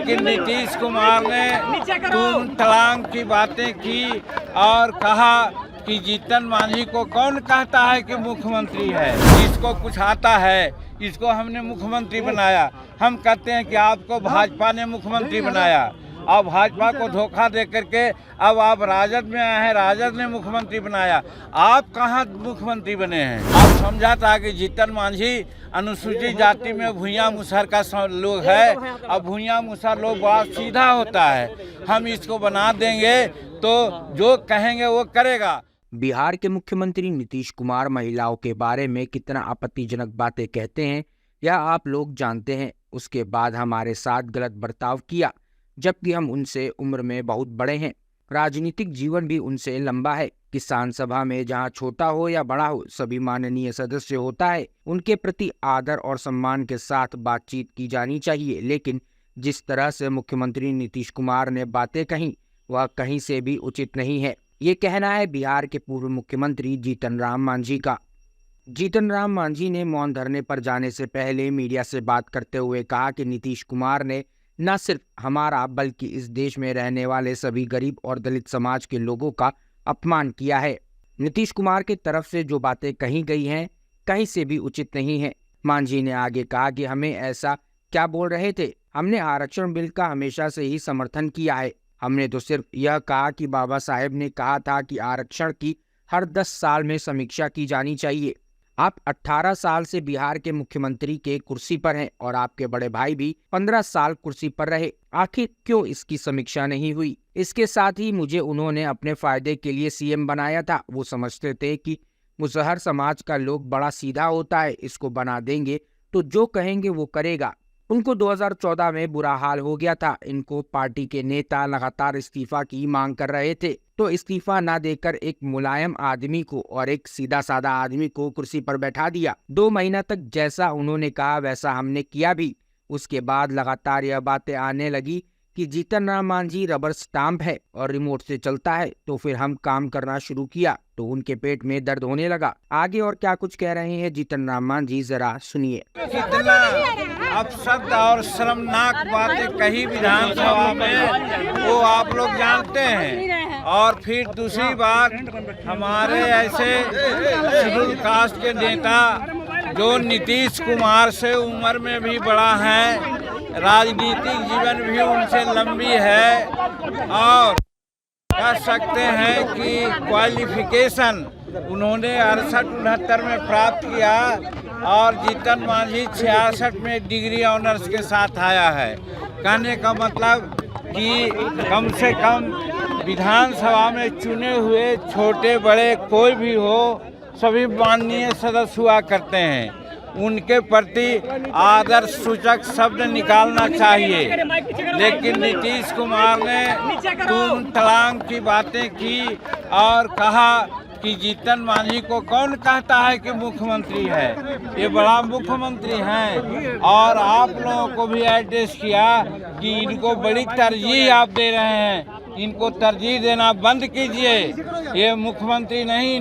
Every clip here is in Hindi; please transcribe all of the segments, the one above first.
लेकिन नीतीश कुमार ने तूम तड़ांग की बातें की और कहा कि जीतन मांझी को कौन कहता है कि मुख्यमंत्री है। इसको कुछ आता है, इसको हमने मुख्यमंत्री बनाया। हम कहते हैं कि आपको भाजपा ने मुख्यमंत्री बनाया, अब भाजपा को धोखा दे करके अब आप राजद में आए हैं, राजद ने मुख्यमंत्री बनाया। आप कहाँ मुख्यमंत्री बने हैं? आप समझा था कि जीतन मांझी अनुसूचित जाति में भूया मुसहर का लोग है। अब भूया मुसहर लोग बहुत सीधा होता है, हम इसको बना देंगे तो जो कहेंगे वो करेगा। बिहार के मुख्यमंत्री नीतीश कुमार महिलाओं के बारे में कितना आपत्तिजनक बातें कहते हैं यह आप लोग जानते हैं। उसके बाद हमारे साथ गलत बर्ताव किया, जबकि हम उनसे उम्र में बहुत बड़े हैं, राजनीतिक जीवन भी उनसे लंबा है। किसान सभा में जहां छोटा हो या बड़ा हो सभी माननीय सदस्य होता है, उनके प्रति आदर और सम्मान के साथ बातचीत की जानी चाहिए। लेकिन जिस तरह से मुख्यमंत्री नीतीश कुमार ने बातें कही वह कहीं से भी उचित नहीं है। ये कहना है बिहार के पूर्व मुख्यमंत्री जीतन राम मांझी का। जीतन राम मांझी ने मौन धरने पर जाने से पहले मीडिया से बात करते हुए कहा कि नीतीश कुमार ने न सिर्फ हमारा बल्कि इस देश में रहने वाले सभी गरीब और दलित समाज के लोगों का अपमान किया है। नीतीश कुमार की तरफ से जो बातें कही गई हैं कहीं से भी उचित नहीं है। मांझी ने आगे कहा कि हमें ऐसा क्या बोल रहे थे, हमने आरक्षण बिल का हमेशा से ही समर्थन किया है। हमने तो सिर्फ यह कहा कि बाबा साहेब ने कहा था कि आरक्षण की हर 10 साल में समीक्षा की जानी चाहिए। आप 18 साल से बिहार के मुख्यमंत्री के कुर्सी पर हैं और आपके बड़े भाई भी 15 साल कुर्सी पर रहे। आखिर क्यों इसकी समीक्षा नहीं हुई? इसके साथ ही मुझे उन्होंने अपने फायदे के लिए सीएम बनाया था। वो समझते थे कि मुसहर समाज का लोग बड़ा सीधा होता है, इसको बना देंगे तो जो कहेंगे वो करेगा। उनको 2014 में बुरा हाल हो गया था। इनको पार्टी के नेता लगातार इस्तीफा की मांग कर रहे थे, तो इस्तीफा ना देकर एक मुलायम आदमी को और एक सीधा साधा आदमी को कुर्सी पर बैठा दिया। 2 महीना तक जैसा उन्होंने कहा वैसा हमने किया भी। उसके बाद लगातार यह बातें आने लगी कि जीतन राम मांझी रबर स्टाम्प है और रिमोट से चलता है। तो फिर हम काम करना शुरू किया तो उनके पेट में दर्द होने लगा। आगे और क्या कुछ कह रहे हैं जीतन राम मांझी, जरा सुनिए। कितना अपशब्द और शर्मनाक बातें कही विधानसभा में वो आप लोग जानते हैं। और फिर दूसरी बात, हमारे ऐसे शेड्यूल कास्ट के नेता जो नीतीश कुमार से उम्र में भी बड़ा है, राजनीतिक जीवन भी उनसे लंबी है और कह सकते हैं कि क्वालिफिकेशन उन्होंने 68-69 में प्राप्त किया और जीतन मांझी 66 में डिग्री ऑनर्स के साथ आया है। कहने का मतलब कि कम से कम विधानसभा में चुने हुए छोटे बड़े कोई भी हो सभी माननीय सदस्य हुआ करते हैं। उनके प्रति आदर सूचक शब्द निकालना चाहिए। लेकिन नीतीश कुमार ने तूम तड़ांग की बातें की और कहा कि जीतन मांझी को कौन कहता है कि मुख्यमंत्री है, ये बड़ा मुख्यमंत्री हैं। और आप लोगों को भी एड्रेस किया कि इनको बड़ी तरजीह आप दे रहे हैं, इनको तरजीह देना बंद कीजिए, ये मुख्यमंत्री नहीं,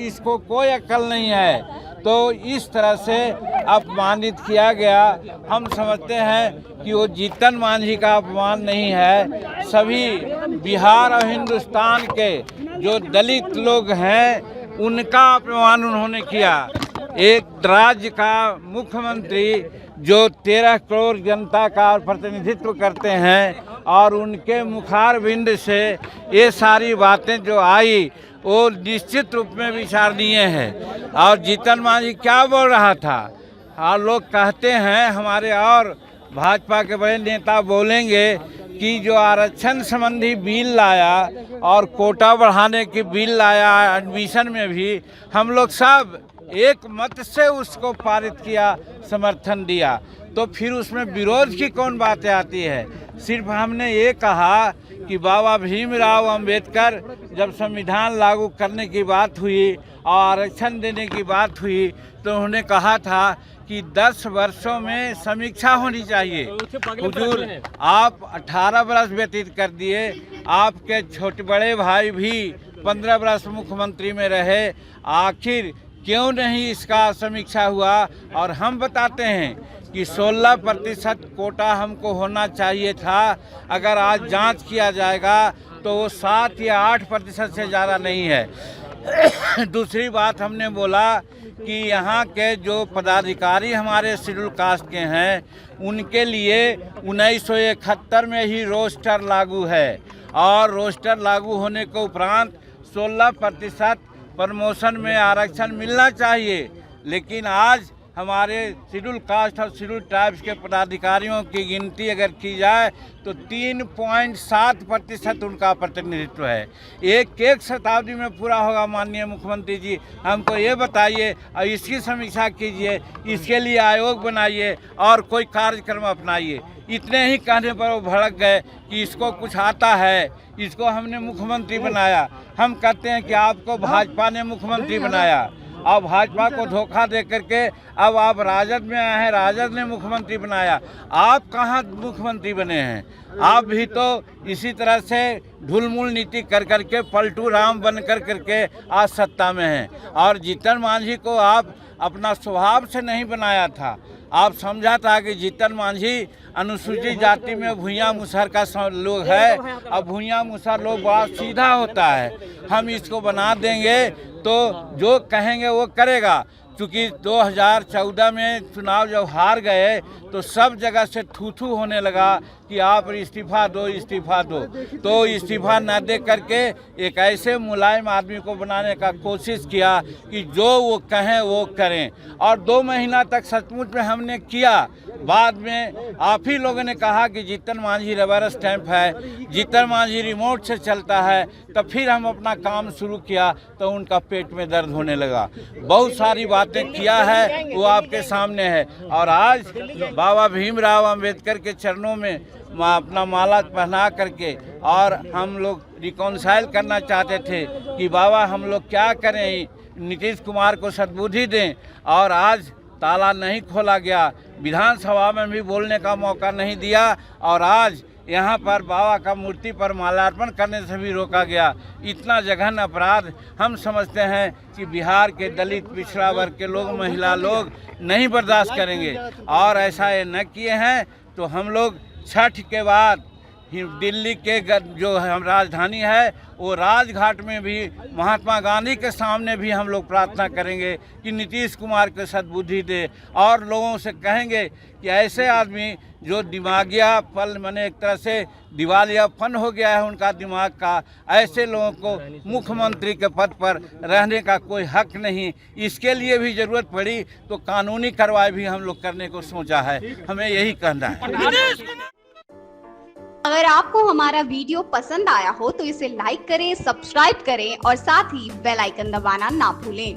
इसको कोई अक्ल नहीं है। तो इस तरह से अपमानित किया गया। हम समझते हैं कि वो जीतन मांझी का अपमान नहीं है, सभी बिहार और हिंदुस्तान के जो दलित लोग हैं उनका अपमान उन्होंने किया। एक राज्य का मुख्यमंत्री जो 13 करोड़ जनता का प्रतिनिधित्व करते हैं और उनके मुखारबिंद से ये सारी बातें जो आई वो निश्चित रूप में विचारणीय है। और जीतन मांझी क्या बोल रहा था, और लोग कहते हैं हमारे और भाजपा के बड़े नेता बोलेंगे कि जो आरक्षण संबंधी बिल लाया और कोटा बढ़ाने की बिल लाया, एडमिशन में भी हम लोग सब एक मत से उसको पारित किया, समर्थन दिया। तो फिर उसमें विरोध की कौन बातें आती है? सिर्फ हमने ये कहा कि बाबा भीमराव अंबेडकर जब संविधान लागू करने की बात हुई और आरक्षण देने की बात हुई तो उन्होंने कहा था कि 10 वर्षों में समीक्षा होनी चाहिए। हुजूर, आप 18 वर्ष व्यतीत कर दिए, आपके छोटे बड़े भाई भी 15 वर्ष मुख्यमंत्री में रहे, आखिर क्यों नहीं इसका समीक्षा हुआ। और हम बताते हैं कि 16% कोटा हमको होना चाहिए था। अगर आज जांच किया जाएगा तो वो 7 या 8% से ज़्यादा नहीं है। दूसरी बात हमने बोला कि यहाँ के जो पदाधिकारी हमारे शेड्यूल कास्ट के हैं उनके लिए 1971 में ही रोस्टर लागू है और रोस्टर लागू होने के उपरांत 16% प्रमोशन में आरक्षण मिलना चाहिए। लेकिन आज हमारे शेड्यूल कास्ट और शेड्यूल ट्राइब्स के पदाधिकारियों की गिनती अगर की जाए तो 3.7% उनका प्रतिनिधित्व है। एक शताब्दी में पूरा होगा। माननीय मुख्यमंत्री जी, हमको ये बताइए और इसकी समीक्षा कीजिए, इसके लिए आयोग बनाइए और कोई कार्यक्रम अपनाइए। इतने ही कहने पर वो भड़क गए कि इसको कुछ आता है, इसको हमने मुख्यमंत्री बनाया। हम कहते हैं कि आपको भाजपा ने मुख्यमंत्री बनाया और भाजपा को धोखा दे करके अब आप राजद में आए हैं, राजद ने मुख्यमंत्री बनाया। आप कहाँ मुख्यमंत्री बने हैं? आप भी तो इसी तरह से ढुलमुल नीति कर करके पलटू राम बन करके आज सत्ता में हैं। और जीतन मांझी को आप अपना स्वभाव से नहीं बनाया था। आप समझा था कि जीतन मांझी अनुसूचित जाति में भूया मुसहर का लोग है। अब भूया मुसहर लोग बहुत सीधा होता है। हम इसको बना देंगे तो जो कहेंगे वो करेगा। क्योंकि 2014 में चुनाव जब हार गए तो सब जगह से थू होने लगा कि आप इस्तीफा दो, इस्तीफा दो। तो इस्तीफा न दे करके एक ऐसे मुलायम आदमी को बनाने का कोशिश किया कि जो वो कहें वो करें। और 2 महीना तक सचमुच में हमने किया। बाद में आप ही लोगों ने कहा कि जीतन मांझी रबर स्टैंप है, जीतन मांझी रिमोट से चलता है। तब फिर हम अपना काम शुरू किया तो उनका पेट में दर्द होने लगा। बहुत सारी बातें किया है, वो आपके सामने है। और आज बाबा भीमराव अंबेडकर के चरणों में अपना माला पहना करके और हम लोग रिकॉन्साइल करना चाहते थे कि बाबा हम लोग क्या करें, नीतीश कुमार को सद्बुद्धि दें। और आज ताला नहीं खोला गया, विधानसभा में भी बोलने का मौका नहीं दिया और आज यहाँ पर बाबा का मूर्ति पर माल्यार्पण करने से भी रोका गया। इतना जघन्य अपराध हम समझते हैं कि बिहार के दलित पिछड़ा वर्ग के लोग, महिला लोग नहीं बर्दाश्त करेंगे। और ऐसा ये न किए हैं तो हम लोग छठ के बाद दिल्ली के जो हम राजधानी है वो राजघाट में भी महात्मा गांधी के सामने भी हम लोग प्रार्थना करेंगे कि नीतीश कुमार को सद्बुद्धि दे। और लोगों से कहेंगे कि ऐसे आदमी जो दिमागिया पल माने एक तरह से दिवालियापन हो गया है उनका दिमाग का, ऐसे लोगों को मुख्यमंत्री के पद पर रहने का कोई हक नहीं। इसके लिए भी ज़रूरत पड़ी तो कानूनी कार्रवाई भी हम लोग करने को सोचा है। हमें यही कहना है। अगर आपको हमारा वीडियो पसंद आया हो तो इसे लाइक करें, सब्सक्राइब करें और साथ ही बेल आइकन दबाना ना भूलें।